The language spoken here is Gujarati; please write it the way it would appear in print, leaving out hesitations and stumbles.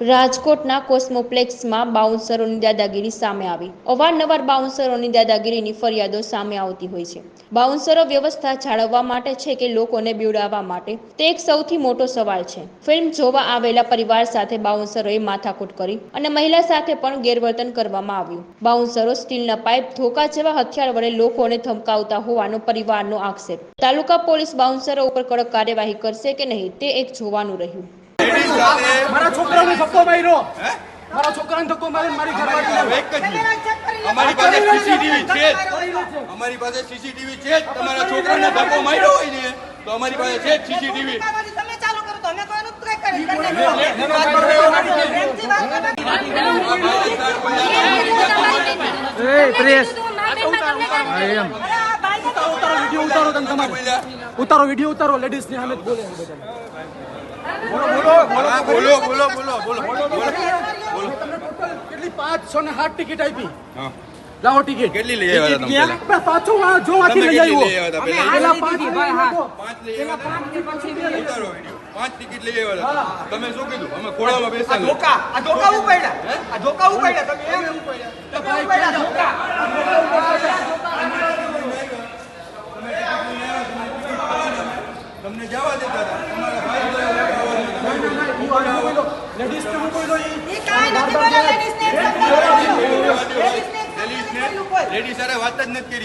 રાજકોટના કોસ્મોપ્લેક્સમાં બાઉન્સરોની દાદાગીરી સામે આવી। અવારનવાર બાઉન્સરોની દાદાગીરીની ફરિયાદો સામે આવતી હોય છે। બાઉન્સરો વ્યવસ્થા જાળવવા માટે છે કે લોકોને બીવડાવવા માટે, તે એક સૌથી મોટો સવાલ છે। ફિલ્મ જોવા આવેલા પરિવાર સાથે બાઉન્સરોએ માથાકૂટ કરી અને મહિલા સાથે પણ ગેરવર્તન કરવામાં આવ્યું। બાઉન્સરો સ્ટીલના પાઇપ, ધોકા જેવા હથિયાર વડે લોકોને ધમકાવતા હોવાનો પરિવારનો આક્ષેપ। તાલુકા પોલીસ બાઉન્સરો ઉપર કડક કાર્યવાહી કરશે કે નહીં, તે એક જોવાનું રહ્યું। મારા છોકરાને ધક્કો માર્યો, મારા છોકરાને ધક્કો મારીને મારી ઘરવાળીને એક જ મિનિટ, અમારી પાસે સીસીટીવી છે, અમારી પાસે સીસીટીવી છે। તમારા છોકરાને ધક્કો માર્યો હોય ને તો અમારી પાસે છે સીસીટીવી। તમે ચાલુ કરો તો અમે કોઈનું ટ્રેક કરી ઉતારો વિડીયો ઉતારો, લેડીઝ ની સામે બોલે બોલો બોલો બોલો બોલો બોલો બોલો। કેટલી 507 ટિકિટ આપી? લાવો ટિકિટ કેટલી લઈ આવ્યા તમે? પાછું જો આખી લઈ આવ્યો। પેલા 5 લઈ આવ્યા, ઉતારો વિડિયો। 5 ટિકિટ લઈ આવ્યા તમે શું કીધું? અમે ખોળામાં બેસા ધોકા ઉપાડ્યા, આ ધોકા ઉપાડ્યા, તમે એમ ઉપાડ્યા ધોકા। તમને જવા દેતા હતા, તમારા ભાઈ લેડીઝ ને હું કોઈ ઈ કાઈ નથી બોલ્યા, લેડીઝ ને લેડીઝ સાથે વાત જ નથી કરી।